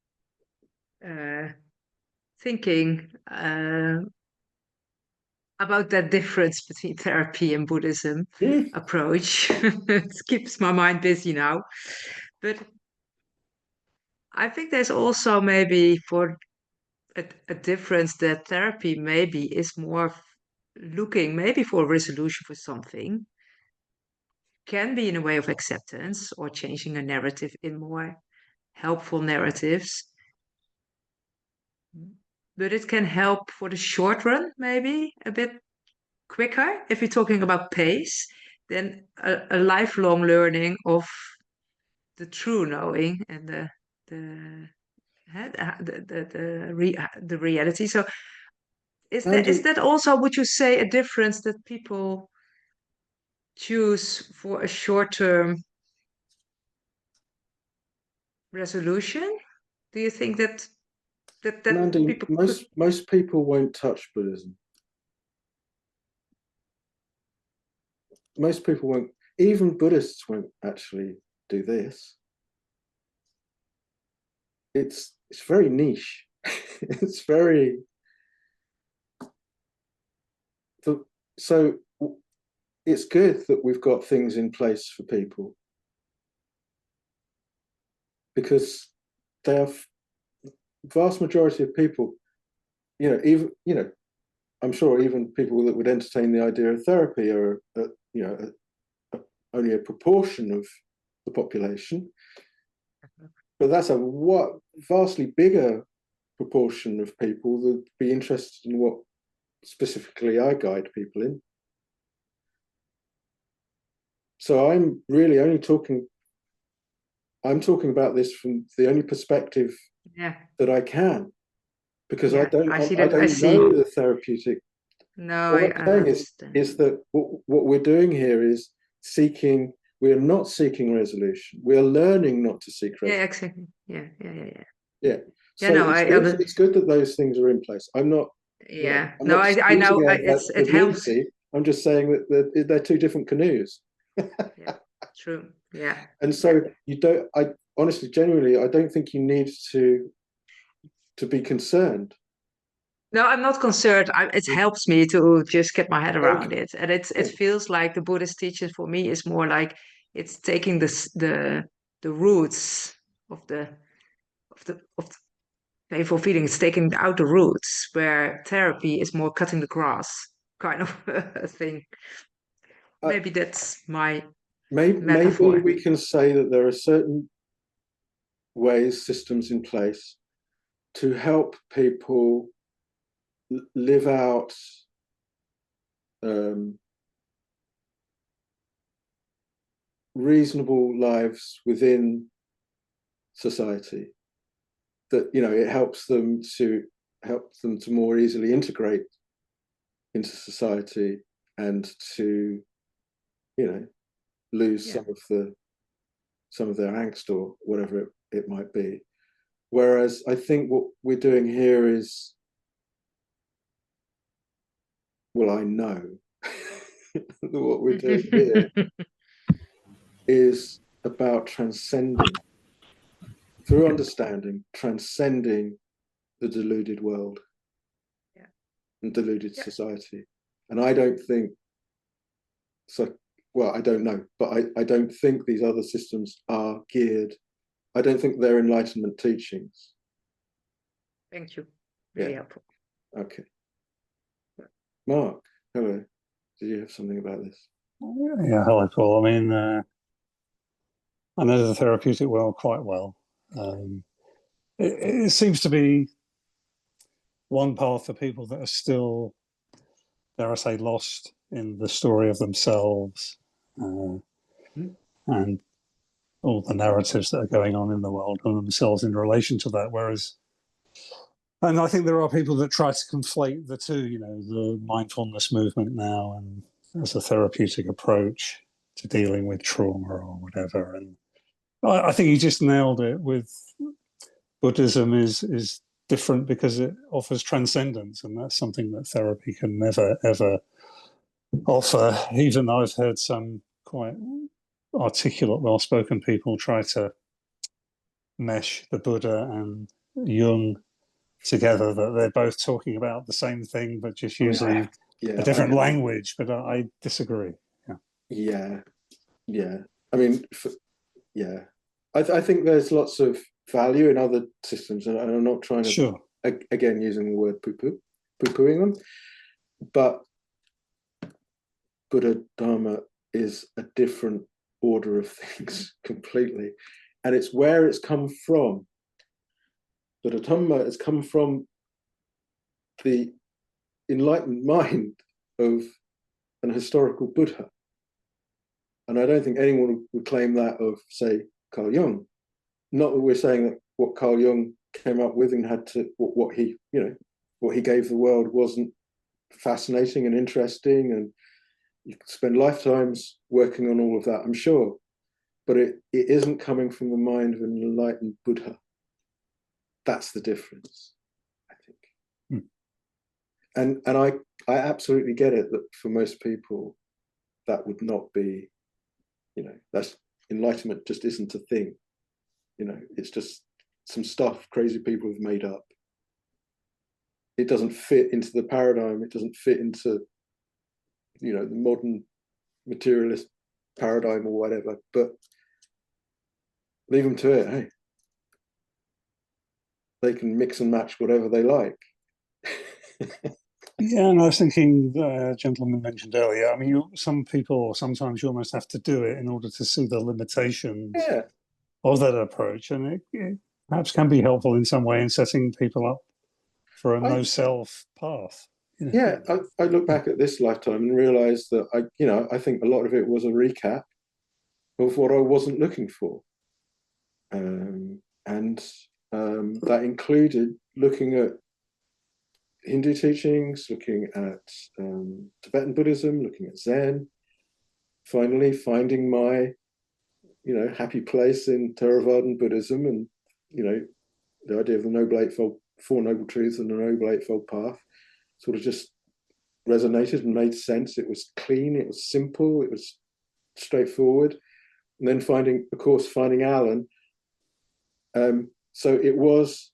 C: thinking about that difference between therapy and Buddhism approach. It keeps my mind busy now. But I think there's also maybe for a difference that therapy maybe is more looking maybe for a resolution for something, can be in a way of acceptance or changing a narrative in more helpful narratives. But it can help for the short run, maybe a bit quicker. If you're talking about pace, then a lifelong learning of the true knowing and the reality. So is that also, would you say, a difference that people choose for a short-term resolution? Do you think that
A: Mandy,
C: people
A: most people won't touch Buddhism. Most people won't, even Buddhists won't actually do this. It's very niche. It's very so it's good that we've got things in place for people, because they have vast majority of people, even I'm sure even people that would entertain the idea of therapy are only a proportion of the population, but that's a vastly bigger proportion of people that would be interested in what specifically I guide people in. So I'm really only talking about this from the only perspective that I can, because I don't know the therapeutic.
C: No,
A: what I'm saying is that what we're doing here is we are not seeking resolution. We are learning not to seek resolution.
C: Yeah, exactly.
A: Yeah. So it's good that those things are in place. I'm not.
C: Yeah.
A: I'm
C: No,
A: not
C: I know.
A: it helps. I'm just saying that they're two different canoes.
C: Yeah. True. Yeah.
A: And so you don't. I honestly, genuinely, I don't think you need to be concerned.
C: No, I'm not concerned. It helps me to just get my head around it, and it feels like the Buddhist teaching for me is more like it's taking the roots of the painful feeling. It's taking out the roots, where therapy is more cutting the grass kind of a thing. Maybe that's my metaphor.
A: Maybe we can say that there are certain ways, systems in place to help people live out reasonable lives within society, that it helps them to more easily integrate into society and to lose some of the some of their angst or whatever it might be. Whereas I think what we're doing here is, well, I know that what we're doing here is about transcending, through understanding, transcending the deluded world and deluded society. And I don't think, so, well, I don't know, but I don't think these other systems are geared. I don't think they're Enlightenment teachings.
C: Thank you. Very helpful.
A: Okay. Mark, hello. Did you have something about this?
F: Yeah, hello, Paul. I mean, I know the therapeutic world quite well. It seems to be one path for people that are still, dare I say, lost in the story of themselves and all the narratives that are going on in the world and themselves in relation to that. Whereas, and I think there are people that try to conflate the two, you know, the mindfulness movement now and as a therapeutic approach to dealing with trauma or whatever. And I think you just nailed it with Buddhism is different because it offers transcendence, and that's something that therapy can never, ever offer. Even though I've heard some quite articulate, well-spoken people try to mesh the Buddha and Jung together, that they're both talking about the same thing, but just using a different language. But I disagree.
A: Yeah. I mean, I think there's lots of value in other systems, and I'm not trying to, again, using the word poo-pooing them, but Buddha Dharma is a different order of things completely, and it's where it's come from. Buddha Dharma has come from the enlightened mind of an historical Buddha, and I don't think anyone would claim that of, say, Carl Jung. Not that we're saying that what Carl Jung came up with and had to, what he gave the world wasn't fascinating and interesting, and you could spend lifetimes working on all of that, I'm sure, but it isn't coming from the mind of an enlightened Buddha. That's the difference, I think. And I absolutely get it that for most people that would not be, that's enlightenment just isn't a thing. It's just some stuff crazy people have made up. It doesn't fit into the paradigm. It doesn't fit into, the modern materialist paradigm or whatever, but leave them to it. Hey, they can mix and match whatever they like.
F: Yeah, and I was thinking, the gentleman mentioned earlier, I mean, some people, sometimes you almost have to do it in order to see the limitations of that approach. And it perhaps can be helpful in some way in setting people up for a no-self path.
A: Yeah, I look back at this lifetime and realize that I think a lot of it was a recap of what I wasn't looking for. And that included looking at Hindu teachings, looking at Tibetan Buddhism, looking at Zen, finally finding my, happy place in Theravadan Buddhism, and, the idea of the Noble Eightfold, Four Noble Truths and the Noble Eightfold Path sort of just resonated and made sense. It was clean, it was simple, it was straightforward. And then finding Alan. So it was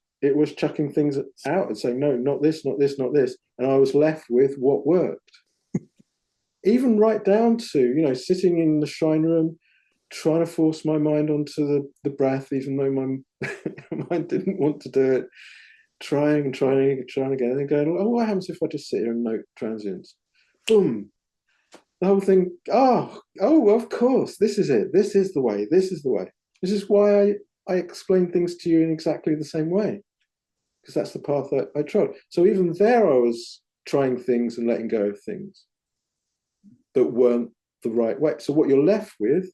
A: chucking things out and saying, no, not this, not this, not this. And I was left with what worked. Even right down to, sitting in the shrine room, trying to force my mind onto the breath, even though my mind didn't want to do it, trying again, and going, oh, what happens if I just sit here and note transients? Boom. The whole thing, oh, of course, this is it. This is the way. This is the way. This is why I explain things to you in exactly the same way, because that's the path that I trod. So even there, I was trying things and letting go of things that weren't the right way. So what you're left with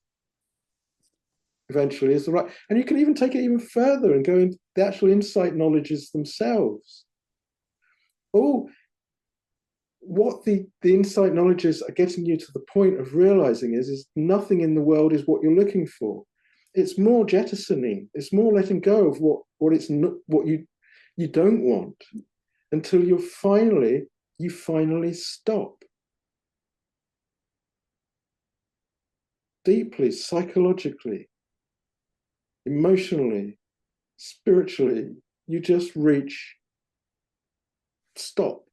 A: eventually is the right. And you can even take it even further and go into the actual insight knowledges themselves. Oh, what the insight knowledges are getting you to the point of realizing is nothing in the world is what you're looking for. it's more jettisoning. It's more letting go of what it's not, what you don't want, until you finally stop. Deeply, psychologically, emotionally, spiritually, you just reach stop.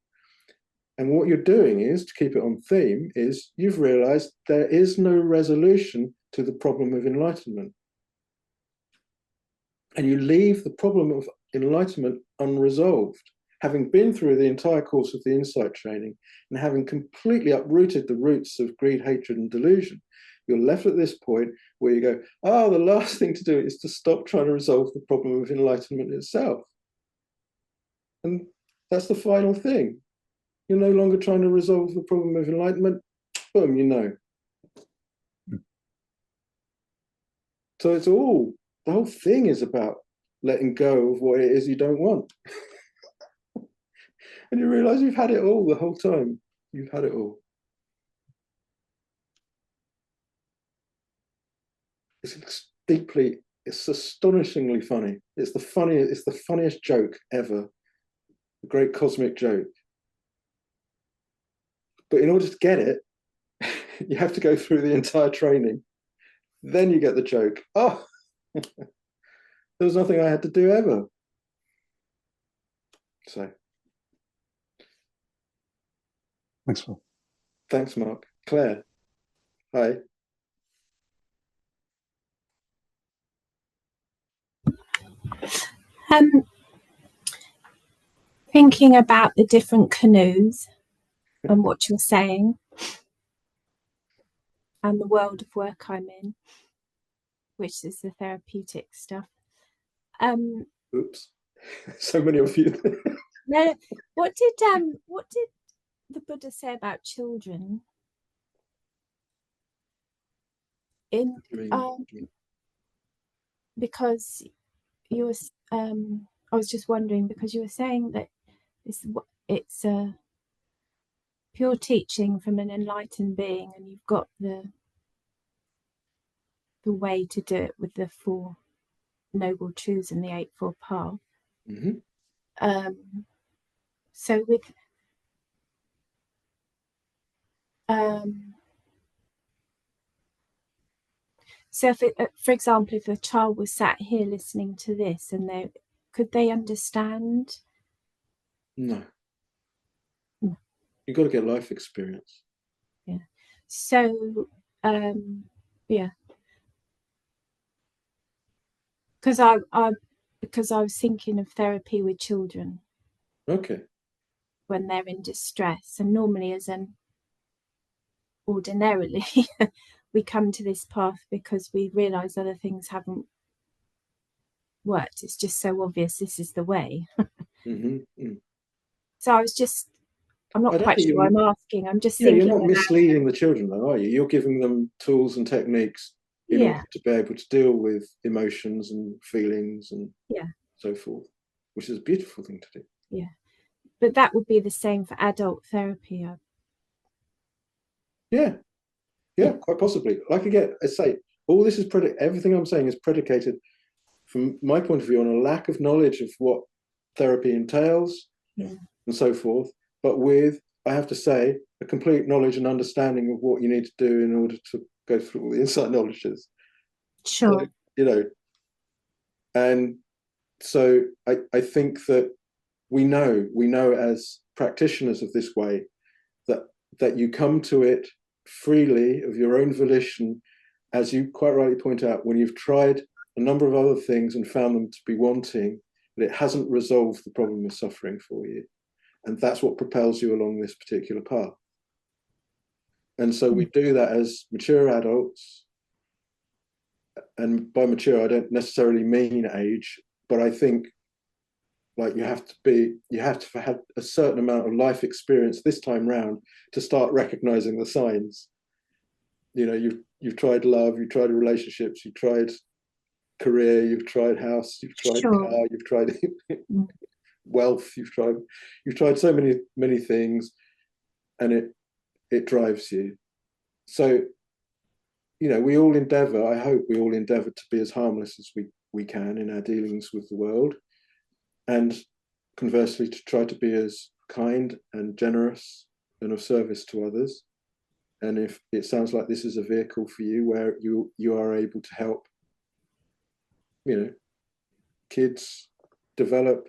A: And what you're doing is, to keep it on theme, is you've realized there is no resolution to the problem of enlightenment. And you leave the problem of enlightenment unresolved. Having been through the entire course of the insight training and having completely uprooted the roots of greed, hatred, and delusion, you're left at this point where you go, oh, the last thing to do is to stop trying to resolve the problem of enlightenment itself. And that's the final thing. You're no longer trying to resolve the problem of enlightenment. Boom, you know. So it's all, the whole thing is about letting go of what it is you don't want. And you realize you've had it all the whole time. You've had it all. It's deeply, it's astonishingly funny. It's the funniest joke ever. A great cosmic joke. But in order to get it, you have to go through the entire training. Then you get the joke. Oh, there was nothing I had to do ever. So.
F: Thanks, Phil.
A: Thanks, Mark. Claire. Hi.
G: Thinking about the different canoes and what you're saying and the world of work I'm in, which is the therapeutic stuff.
A: Oops. So many of you.
G: No, what did the Buddha say about children? Because you were I was just wondering, because you were saying that it's a pure teaching from an enlightened being, and you've got the way to do it with the Four Noble Truths and the Eightfold Path.
A: Mm-hmm.
G: So with so if for example, if a child was sat here listening to this, and could they understand?
A: No. You've got to get life experience.
G: Yeah. So yeah. Because I was thinking of therapy with children.
A: Okay.
G: When they're in distress, and normally ordinarily we come to this path because we realize other things haven't worked. It's just so obvious this is the way.
A: Mm-hmm.
G: So I'm not quite sure I'm asking. I'm just thinking.
A: You're not misleading the children, though, are you? You're giving them tools and techniques in order to be able to deal with emotions and feelings and so forth, which is a beautiful thing to do.
G: Yeah. But that would be the same for adult therapy.
A: Yeah, quite possibly. Like again, I say, all this is everything I'm saying is predicated, from my point of view, on a lack of knowledge of what therapy entails and so forth, but with, I have to say, a complete knowledge and understanding of what you need to do in order to go through all the insight knowledges.
G: Sure.
A: So, and so I think that we know as practitioners of this way that you come to it freely of your own volition, as you quite rightly point out, when you've tried a number of other things and found them to be wanting, but it hasn't resolved the problem of suffering for you. And that's what propels you along this particular path. And so we do that as mature adults. And by mature, I don't necessarily mean age, but I think like you have to have had a certain amount of life experience this time round to start recognizing the signs. You've tried love, you've tried relationships, you've tried career, you've tried house, you've tried car, you've tried wealth, you've tried so many things, and it drives you. So we all endeavour, I hope we all endeavour to be as harmless as we can in our dealings with the world, and conversely to try to be as kind and generous and of service to others. And if it sounds like this is a vehicle for you where you are able to help, kids develop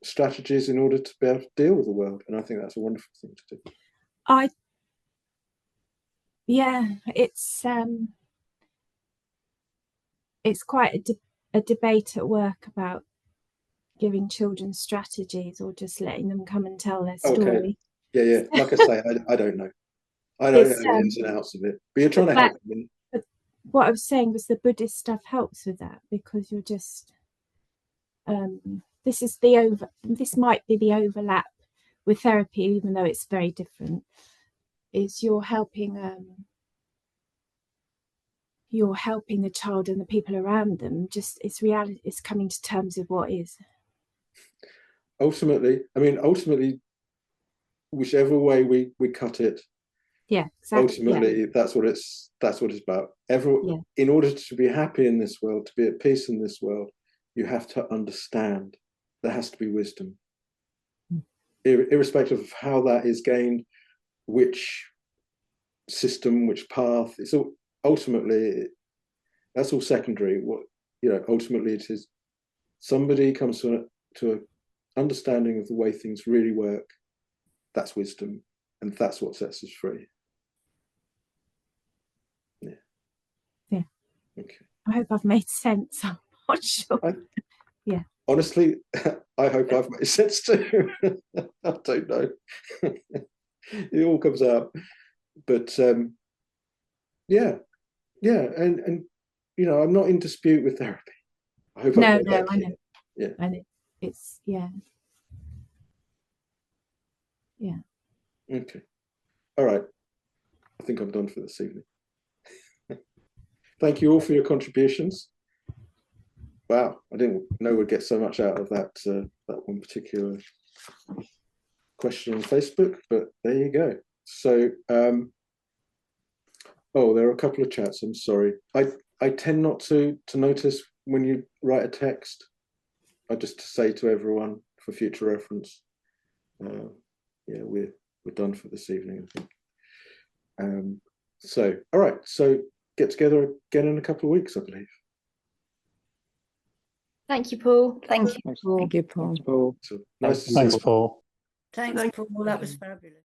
A: strategies in order to be able to deal with the world, and I think that's a wonderful thing to do.
G: It's quite a debate at work about giving children strategies or just letting them come and tell their story.
A: Yeah. Like I say, I don't know. I don't know the ins and outs of it, but you're trying to help them.
G: But what I was saying was the Buddhist stuff helps with that, because you're just this might be the overlap with therapy, even though it's very different, is you're helping the child and the people around them. Just it's reality, it's coming to terms with what is.
A: Ultimately, whichever way we cut it, ultimately that's what it's about. In order to be happy in this world, to be at peace in this world, you have to understand. There has to be wisdom, irrespective of how that is gained, which system, which path. It's all ultimately, that's all secondary. Ultimately it is somebody comes to an understanding of the way things really work. That's wisdom, and that's what sets us free.
G: Yeah.
A: Okay.
G: I hope I've made sense. I'm not sure.
A: Honestly, I hope I've made sense too. I don't know. It all comes out, but and I'm not in dispute with therapy. I hope
G: I know.
A: Yeah,
G: and it's
A: Okay. All right. I think I'm done for this evening. Thank you all for your contributions. Wow, I didn't know we'd get so much out of that one particular question on Facebook, but there you go. So, there are a couple of chats. I'm sorry. I tend not to notice when you write a text. I just say to everyone for future reference. We're done for this evening, I think. So, all right. So get together again in a couple of weeks, I believe.
H: Thank you, Paul.
I: Thank you, Paul.
J: Thank you, Paul.
A: So nice to see you.
F: Thanks, Paul.
H: Thanks, Paul. That was fabulous.